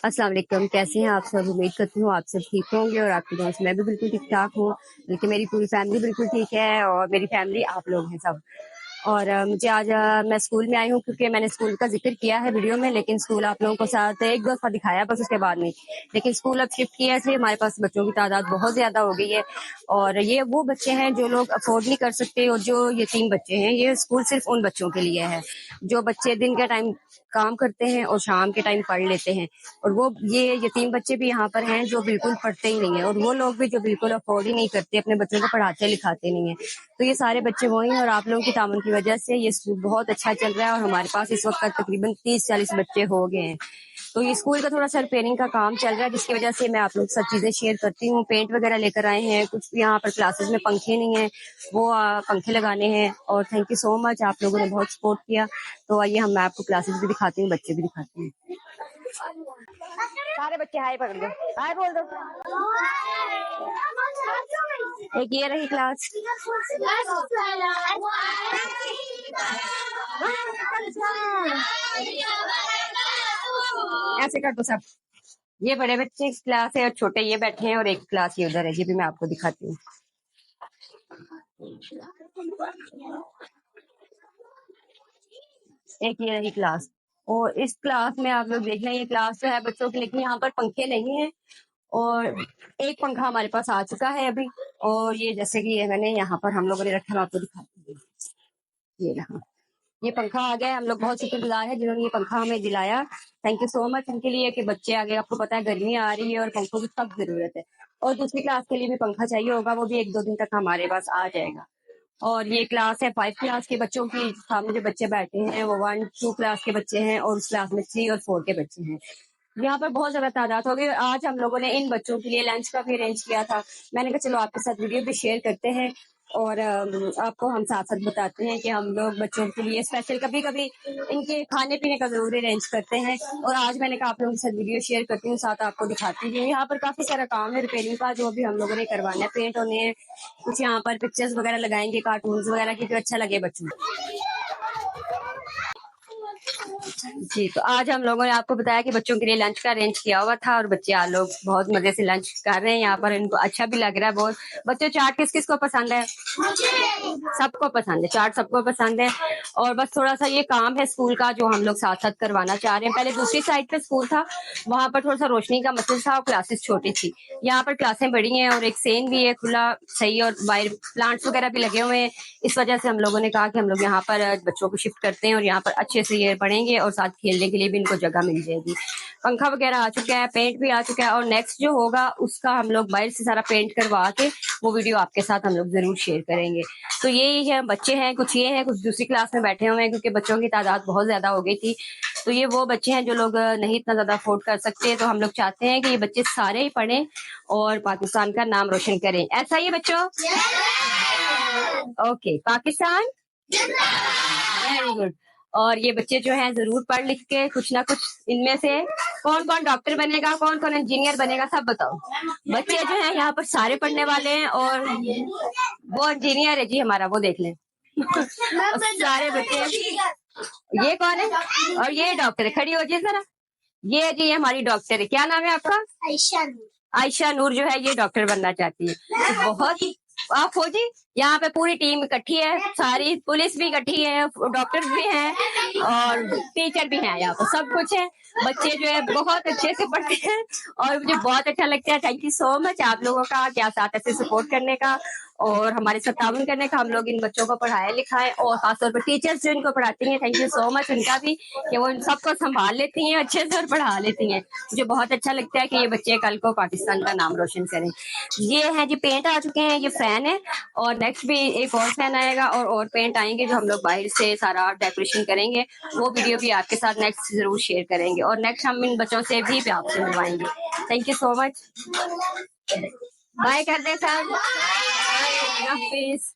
अस्सलाम वालेकुम, कैसे हैं आप सब? उम्मीद करती हूँ आप सब ठीक होंगे और आपके दोस्त मैं भी बिल्कुल ठीक-ठाक हूँ, बल्कि मेरी पूरी फैमिली बिल्कुल ठीक है और मेरी फैमिली आप लोग हैं सब। और मुझे आज मैं स्कूल में आई हूँ क्योंकि मैंने स्कूल का ज़िक्र किया है वीडियो में, लेकिन स्कूल आप लोगों को साथ 1 दफ़ा दिखाया बस उसके बाद नहीं। लेकिन स्कूल अब शिफ्ट किया है इसलिए हमारे पास बच्चों की तादाद बहुत ज़्यादा हो गई है और ये वो बच्चे हैं जो लोग अफ़ोर्ड नहीं कर सकते और जो यतीम बच्चे हैं, ये स्कूल सिर्फ़ उन बच्चों के लिए है, जो बच्चे दिन के टाइम काम करते हैं और शाम के टाइम पढ़ लेते हैं। और वो ये यतीम बच्चे भी यहाँ पर हैं जो बिल्कुल पढ़ते ही नहीं है और वो लोग भी जो बिल्कुल अफोर्ड ही नहीं करते, अपने बच्चों को पढ़ाते लिखाते नहीं है। तो ये सारे बच्चे वही हैं और आप लोगों की ताउन की वजह से ये स्कूल बहुत अच्छा चल रहा है और हमारे पास इस वक्त तकरीबन 30-40 बच्चे हो गए हैं। तो ये स्कूल का थोड़ा सा रिपेयरिंग का काम चल रहा है जिसकी वजह से मैं आप लोग के साथ चीजें शेयर करती हूँ। पेंट वगैरह लेकर आए हैं, कुछ यहाँ पर क्लासेस में पंखे नहीं है, वो पंखे लगाने हैं। और थैंक यू सो मच, आप लोगों ने बहुत सपोर्ट किया। तो आइए हम मैं आपको क्लासेस भी दिखाती हूँ, बच्चे भी दिखाती हूँ। सारे बच्चे हाय पकड़ लो, हाय बोल दो। एक ये रही क्लास। ऐसे कर दो सब। ये बड़े बच्चे की क्लास है और छोटे ये बैठे हैं और एक क्लास ये उधर है, ये भी मैं आपको दिखाती हूँ। एक ये रही क्लास और इस क्लास में आप लोग देख लें, ये क्लास जो है बच्चों की, लेकिन यहाँ पर पंखे नहीं है और एक पंखा हमारे पास आ चुका है अभी। और ये जैसे कि ये मैंने यहाँ पर हम लोगों ने रखा, मैं आपको दिखाती हूँ। ये रहा, ये पंखा आ गया है। हम लोग बहुत शुक्रगुजार है जिन्होंने ये पंखा हमें दिलाया। थैंक यू सो मच उनके लिए कि बच्चे आ गए। आपको पता है गर्मी आ रही है और पंखों की सख्त जरूरत है और दूसरी क्लास के लिए भी पंखा चाहिए होगा, वो भी 1-2 दिन तक हमारे पास आ जाएगा। और ये क्लास है 5 क्लास के बच्चों की। सामने जो बच्चे बैठे हैं वो 1-2 क्लास के बच्चे हैं और उस क्लास में 3 और 4 के बच्चे हैं। यहाँ पर बहुत ज्यादा तादाद हो गई। आज हम लोगों ने इन बच्चों के लिए लंच का भी अरेंज किया था। मैंने कहा चलो आपके साथ वीडियो भी शेयर करते हैं और आपको हम साथ साथ बताते हैं कि हम लोग बच्चों के लिए स्पेशल कभी कभी इनके खाने पीने का जरूर अरेंज करते हैं। और आज मैंने कहा आप लोगों के साथ वीडियो शेयर करती हूँ, साथ आपको दिखाती हूँ। यहाँ पर काफी सारा काम है रिपेयरिंग का जो भी हम लोगों ने करवाना है, पेंट होने हैं, कुछ यहाँ पर पिक्चर्स वगैरह लगाएंगे कार्टून वगैरह की जो अच्छा लगे बच्चों को। जी, तो आज हम लोगों ने आपको बताया कि बच्चों के लिए लंच का अरेंज किया हुआ था और बच्चे आप लोग बहुत मजे से लंच कर रहे हैं। यहाँ पर इनको अच्छा भी लग रहा है बहुत। बच्चों चाट किस किस को पसंद है? सबको पसंद है, चाट सबको पसंद है। और बस थोड़ा सा ये काम है स्कूल का जो हम लोग साथ साथ करवाना चाह रहे हैं। पहले दूसरी साइड पे स्कूल था, वहां पर थोड़ा सा रोशनी का मसला था और क्लासेस छोटी थी। यहाँ पर क्लासें बड़ी हैं और एक सेन भी है खुला सही और बाहर प्लांट्स वगैरह भी लगे हुए हैं। इस वजह से हम लोगों ने कहा कि हम लोग यहाँ पर बच्चों को शिफ्ट करते हैं और यहाँ पर अच्छे से ये पढ़ेंगे और साथ खेलने के लिए भी इनको जगह मिल जाएगी। पंखा वगैरह आ चुका है, पेंट भी आ चुका है और नेक्स्ट जो होगा उसका हम लोग बाहर से सारा पेंट करवा के वो वीडियो आपके साथ हम लोग जरूर शेयर करेंगे। तो ये है बच्चे हैं, कुछ ये हैं, कुछ दूसरी क्लास में बैठे हुए हैं क्योंकि बच्चों की तादाद बहुत ज्यादा हो गई थी। तो ये वो बच्चे हैं जो लोग नहीं इतना ज्यादा अफोर्ड कर सकते। तो हम लोग चाहते हैं कि ये बच्चे सारे ही पढ़ें और पाकिस्तान का नाम रोशन करें। ऐसा ही है बच्चों? Okay, Pakistan very good. और ये बच्चे जो हैं जरूर पढ़ लिख के कुछ ना कुछ इनमें से कौन कौन डॉक्टर बनेगा, कौन कौन इंजीनियर बनेगा, सब बताओ। बच्चे जो हैं यहाँ पर सारे पढ़ने वाले हैं और वो इंजीनियर है जी हमारा, वो देख लें। सारे बच्चे। ये कौन है? और ये डॉक्टर है, खड़ी हो जाए जरा। ये जी हमारी डॉक्टर है, क्या नाम है आपका? आयशा नूर। आयशा नूर जो है ये डॉक्टर बनना चाहती है। तो बहुत आप हो जी। यहाँ पे पूरी टीम इकट्ठी है, सारी पुलिस भी इकट्ठी है, डॉक्टर भी हैं और टीचर भी हैं, यहाँ पर सब कुछ है। बच्चे जो है बहुत अच्छे से पढ़ते हैं और मुझे बहुत अच्छा लगता है। थैंक यू सो मच आप लोगों का क्या साथ ऐसे सपोर्ट करने का और हमारे साथ ताउन करने का। हम लोग इन बच्चों को पढ़ाए लिखाए और खासतौर पर टीचर्स जो इनको पढ़ाती हैं, थैंक यू सो मच उनका भी कि वो इन सबको संभाल लेती हैं अच्छे से और पढ़ा लेती हैं। मुझे बहुत अच्छा लगता है कि ये बच्चे कल को पाकिस्तान का नाम रोशन करें। ये है जी पेंट आ चुके हैं, ये फैन है और नेक्स्ट भी एक और फैन आएगा और पेंट आएंगे जो हम लोग बाहर से सारा डेकोरेशन करेंगे। वो वीडियो भी आपके साथ नेक्स्ट जरूर शेयर करेंगे और नेक्स्ट हम इन बच्चों से भी आपसे मिलवाएंगे। Thank you so much. Bye कर दे सर। हाफिज।